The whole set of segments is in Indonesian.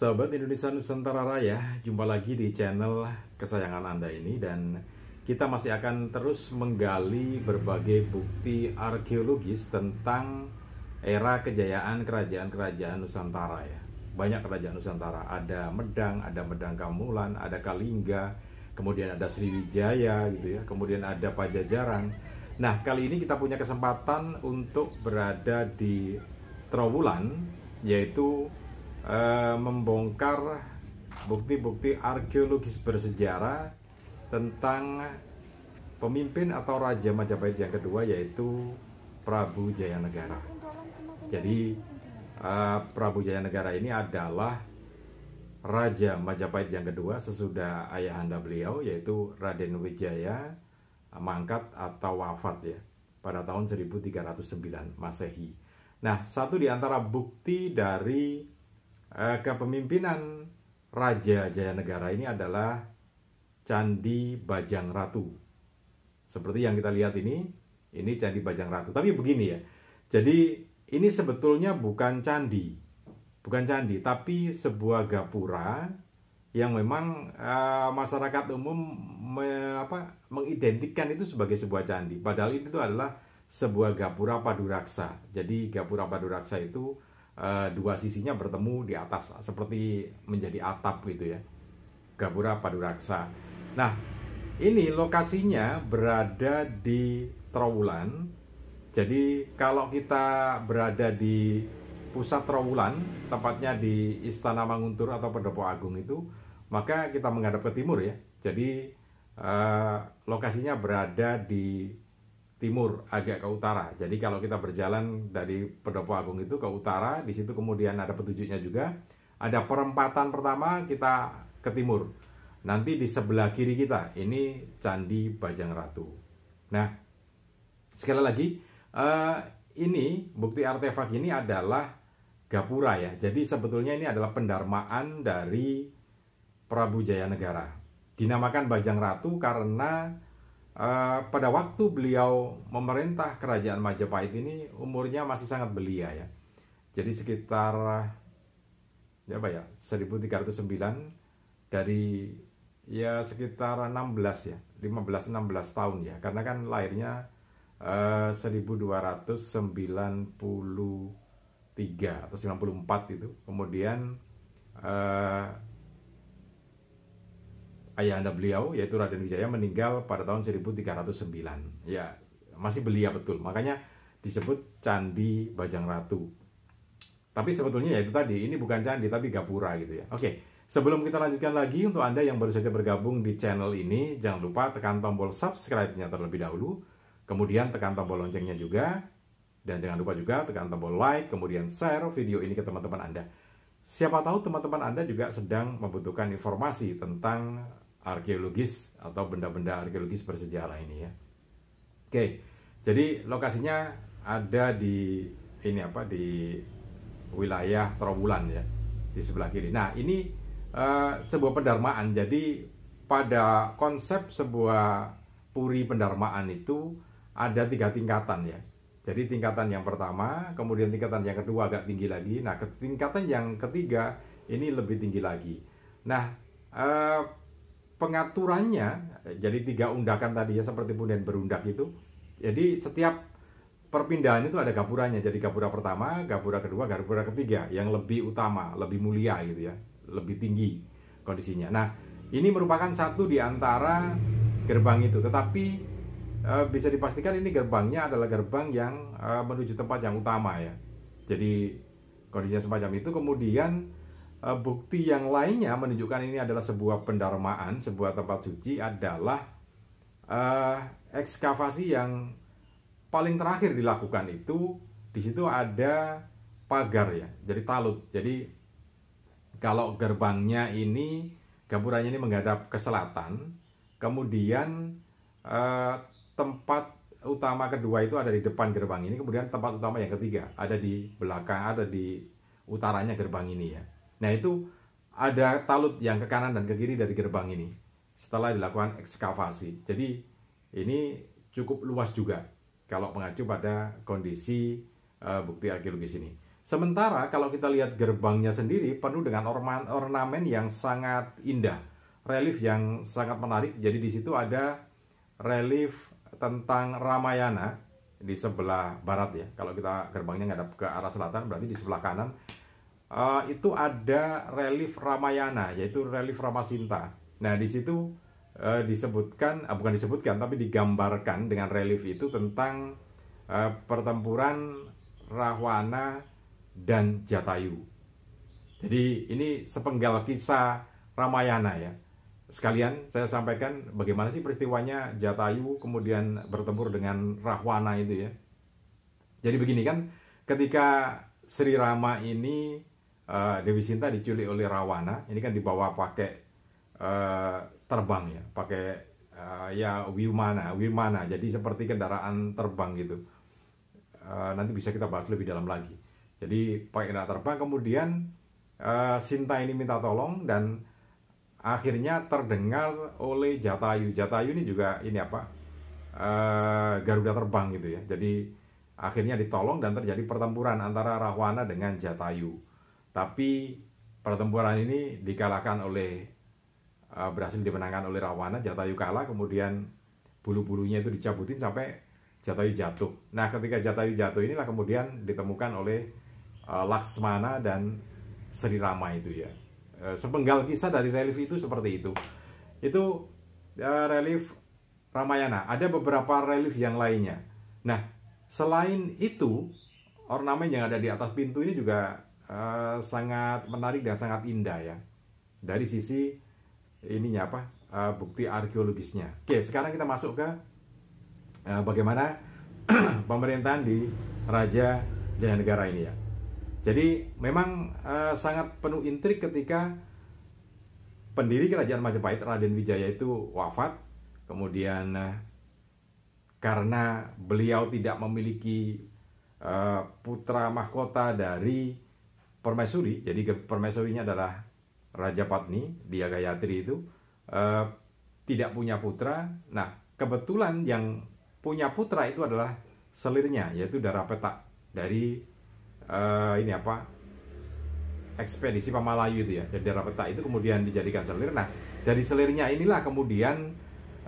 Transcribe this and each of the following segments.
Sahabat Indonesia Nusantara Raya, jumpa lagi di channel kesayangan Anda ini, dan kita masih akan terus menggali berbagai bukti arkeologis tentang era kejayaan kerajaan-kerajaan Nusantara ya. Banyak kerajaan Nusantara, ada Medang Kamulan, ada Kalingga, kemudian ada Sriwijaya gitu ya, kemudian ada Pajajaran. Nah, kali ini kita punya kesempatan untuk berada di Trowulan, yaitu membongkar bukti-bukti arkeologis bersejarah tentang pemimpin atau Raja Majapahit yang kedua, yaitu Prabu Jayanegara. Jadi Prabu Jayanegara ini adalah Raja Majapahit yang kedua sesudah ayahanda beliau, yaitu Raden Wijaya mangkat atau wafat ya pada tahun 1309 Masehi. Nah, satu di antara bukti dari kepemimpinan Raja Jayanegara ini adalah Candi Bajang Ratu. Seperti yang kita lihat ini Candi Bajang Ratu. Tapi begini ya, jadi ini sebetulnya bukan candi, tapi sebuah gapura yang memang masyarakat umum mengidentikan itu sebagai sebuah candi. Padahal itu adalah sebuah gapura paduraksa. Jadi gapura paduraksa itu dua sisinya bertemu di atas seperti menjadi atap gitu ya, gapura paduraksa. Nah, ini lokasinya berada di Trowulan. Jadi kalau kita berada di pusat Trowulan, tepatnya di Istana Manguntur atau Pendopo Agung itu, maka kita menghadap ke timur ya. Jadi lokasinya berada di timur, agak ke utara. Jadi kalau kita berjalan dari Pendopo Agung itu ke utara, di situ kemudian ada petunjuknya juga. Ada perempatan pertama kita ke timur. Nanti di sebelah kiri kita ini Candi Bajang Ratu. Nah, sekali lagi ini bukti artefak ini adalah gapura ya. Jadi sebetulnya ini adalah pendarmaan dari Prabu Jayanegara. Dinamakan Bajang Ratu karena pada waktu beliau memerintah kerajaan Majapahit ini umurnya masih sangat belia ya. Jadi sekitar 1309, dari ya sekitar 16 ya, 15-16 tahun ya. Karena kan lahirnya 1293 atau 94 itu. Kemudian ayahanda beliau yaitu Raden Wijaya meninggal pada tahun 1309. Ya, masih belia betul. Makanya disebut Candi Bajang Ratu. Tapi sebetulnya ya itu tadi, ini bukan candi tapi gapura gitu ya. Oke, sebelum kita lanjutkan lagi, untuk Anda yang baru saja bergabung di channel ini, jangan lupa tekan tombol subscribe-nya terlebih dahulu. Kemudian tekan tombol loncengnya juga. Dan jangan lupa juga tekan tombol like, kemudian share video ini ke teman-teman Anda. Siapa tahu teman-teman Anda juga sedang membutuhkan informasi tentang arkeologis atau benda-benda arkeologis bersejarah ini ya. Oke, jadi lokasinya ada di di wilayah Trowulan ya, di sebelah kiri. Nah, ini sebuah pendarmaan. Jadi pada konsep sebuah puri pendarmaan itu ada 3 tingkatan ya. Jadi tingkatan yang pertama, kemudian tingkatan yang kedua agak tinggi lagi. Nah, tingkatan yang ketiga ini lebih tinggi lagi. Nah, pengaturannya jadi 3 undakan tadi ya, seperti punden berundak itu. Jadi setiap perpindahan itu ada gapuranya. Jadi gapura pertama, gapura kedua, gapura ketiga yang lebih utama, lebih mulia gitu ya, lebih tinggi kondisinya. Nah, ini merupakan satu di antara gerbang itu. Tetapi bisa dipastikan ini gerbangnya adalah gerbang yang menuju tempat yang utama ya. Jadi kondisinya semacam itu. Kemudian bukti yang lainnya menunjukkan ini adalah sebuah pendarmaan, sebuah tempat suci adalah ekskavasi yang paling terakhir dilakukan itu. Di situ ada pagar ya, jadi talut. Jadi kalau gerbangnya ini, gapuranya ini menghadap ke selatan, kemudian tempat utama kedua itu ada di depan gerbang ini, kemudian tempat utama yang ketiga ada di belakang, ada di utaranya gerbang ini ya. Nah, itu ada talut yang ke kanan dan ke kiri dari gerbang ini setelah dilakukan ekskavasi. Jadi ini cukup luas juga kalau mengacu pada kondisi bukti arkeologis ini. Sementara kalau kita lihat gerbangnya sendiri penuh dengan ornamen yang sangat indah, relief yang sangat menarik. Jadi di situ ada relief tentang Ramayana di sebelah barat ya. Kalau kita gerbangnya ngadap ke arah selatan, berarti di sebelah kanan itu ada relief Ramayana, yaitu relief Ramasinta. Nah di situ disebutkan, bukan disebutkan, tapi digambarkan dengan relief itu tentang pertempuran Rahwana dan Jatayu. Jadi ini sepenggal kisah Ramayana ya. Sekalian saya sampaikan bagaimana sih peristiwanya Jatayu kemudian bertempur dengan Rahwana itu ya. Jadi begini kan, ketika Sri Rama ini Dewi Sinta diculik oleh Rawana, ini kan dibawa pakai terbang ya, pakai ya Wimana, jadi seperti kendaraan terbang gitu. Nanti bisa kita bahas lebih dalam lagi. Jadi pakai kendaraan terbang, kemudian Sinta ini minta tolong dan akhirnya terdengar oleh Jatayu. Jatayu ini juga ini apa? Garuda terbang gitu ya. Jadi akhirnya ditolong dan terjadi pertempuran antara Rahwana dengan Jatayu. Tapi pertempuran ini dikalahkan oleh berhasil dimenangkan oleh Rahwana. Jatayu kalah, kemudian bulu-bulunya itu dicabutin sampai Jatayu jatuh. Nah, ketika Jatayu jatuh inilah kemudian ditemukan oleh Laksmana dan Sri Rama itu ya. Sepenggal kisah dari relief itu seperti itu. Itu relief Ramayana. Ada beberapa relief yang lainnya. Nah, selain itu, ornamen yang ada di atas pintu ini juga sangat menarik dan sangat indah ya. Dari sisi ininya apa? Bukti arkeologisnya. Oke, sekarang kita masuk ke bagaimana pemerintahan di Raja Jayanegara ini ya. Jadi memang sangat penuh intrik ketika pendiri kerajaan Majapahit Raden Wijaya itu wafat. Kemudian karena beliau tidak memiliki putra mahkota dari permaisuri, jadi permaisurinya adalah Raja Patni, Dia Gayatri itu tidak punya putra. Nah, kebetulan yang punya putra itu adalah selirnya, yaitu Darapetak dari ini apa, ekspedisi Pamalayu itu ya. Jadi Darapetak itu kemudian dijadikan selir. Nah, dari selirnya inilah kemudian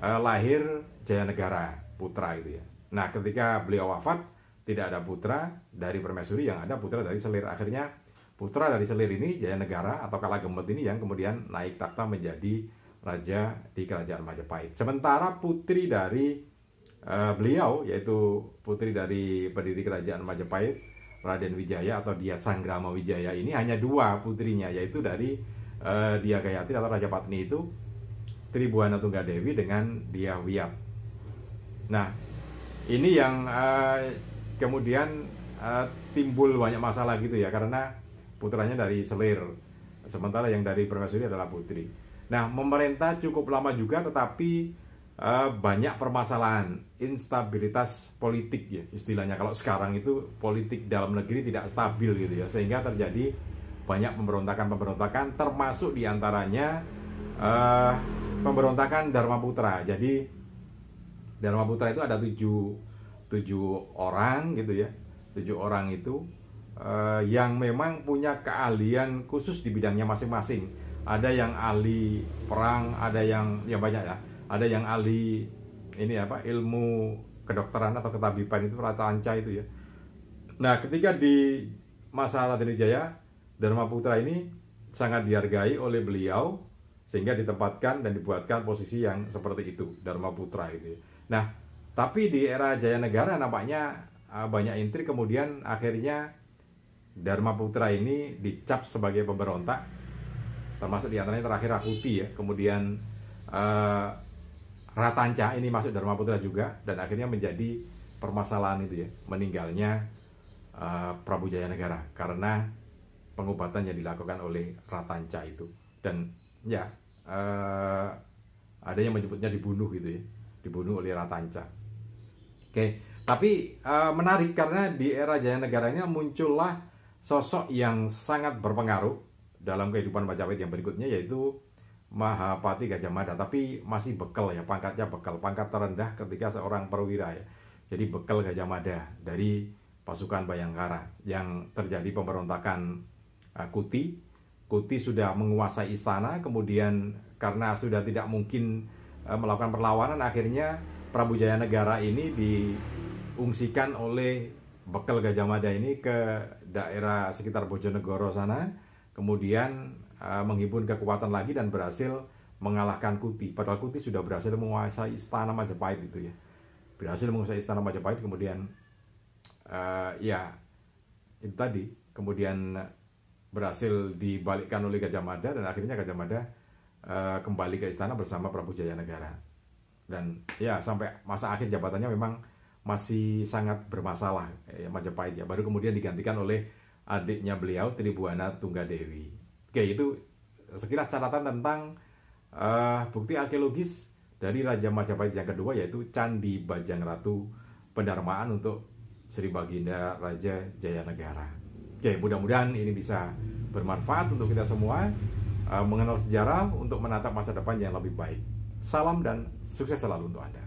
lahir Jayanegara putra itu ya. Nah, ketika beliau wafat tidak ada putra dari permaisuri, yang ada putra dari selir. Akhirnya putra dari selir ini, Jayanegara atau Kalagemut ini, yang kemudian naik takhta menjadi raja di kerajaan Majapahit. Sementara putri dari beliau, yaitu putri dari pendiri kerajaan Majapahit Raden Wijaya atau Dia Sanggrama Wijaya ini, hanya dua putrinya, yaitu dari Dia Gayatri atau Raja Patni itu, Tribuana Tunggadewi dengan Dia Wiyat. Nah, ini yang kemudian timbul banyak masalah gitu ya, karena putranya dari selir, sementara yang dari permaisuri adalah putri. Nah, memerintah cukup lama juga, tetapi banyak permasalahan, instabilitas politik ya istilahnya. Kalau sekarang itu politik dalam negeri tidak stabil gitu ya, sehingga terjadi banyak pemberontakan, termasuk diantaranya pemberontakan Dharmaputra. Jadi Dharmaputra itu ada tujuh orang gitu ya, 7 orang itu yang memang punya keahlian khusus di bidangnya masing-masing. Ada yang ahli perang, ada yang banyak ya. Ada yang ahli ini apa, ilmu kedokteran atau ketabiban, itu rata anca itu ya. Nah, ketika di masa Raden Wijaya, Dharmaputra ini sangat dihargai oleh beliau sehingga ditempatkan dan dibuatkan posisi yang seperti itu, Dharmaputra itu ya. Nah, tapi di era Jayanegara nampaknya banyak intrik, kemudian akhirnya Dharmaputra ini dicap sebagai pemberontak, termasuk diantaranya terakhir Rakuti ya. Kemudian Ratanca ini masuk Dharmaputra juga, dan akhirnya menjadi permasalahan itu ya, meninggalnya Prabu Jayanegara karena pengobatan yang dilakukan oleh Ratanca itu. Dan ya ada yang menyebutnya dibunuh gitu ya, dibunuh oleh Ratanca. Oke, tapi menarik karena di era Jayanegara ini muncullah sosok yang sangat berpengaruh dalam kehidupan Majapahit yang berikutnya, yaitu Mahapati Gajah Mada. Tapi masih bekal ya, pangkatnya bekal, pangkat terendah ketika seorang perwira ya. Jadi bekal Gajah Mada dari pasukan Bayangkara yang terjadi pemberontakan Kuti. Kuti sudah menguasai istana, kemudian karena sudah tidak mungkin melakukan perlawanan, akhirnya Prabu Jayanegara ini diungsikan oleh bekal Gajah Mada ini ke daerah sekitar Bojonegoro sana, kemudian menghimpun kekuatan lagi dan berhasil mengalahkan Kuti. Padahal Kuti sudah berhasil menguasai istana Majapahit itu ya. Berhasil menguasai istana Majapahit, kemudian ya itu tadi, kemudian berhasil dibalikkan oleh Gajah Mada dan akhirnya Gajah Mada kembali ke istana bersama Prabu Jayanegara. Dan ya sampai masa akhir jabatannya memang masih sangat bermasalah Majapahit ya. Baru kemudian digantikan oleh adiknya beliau, Tribuana Tunggadewi. Oke, itu sekilas catatan tentang bukti arkeologis dari Raja Majapahit yang kedua, yaitu Candi Bajang Ratu Pendarmaan untuk Sri Baginda Raja Jayanegara. Oke, mudah-mudahan ini bisa bermanfaat untuk kita semua mengenal sejarah untuk menatap masa depan yang lebih baik. Salam dan sukses selalu untuk Anda.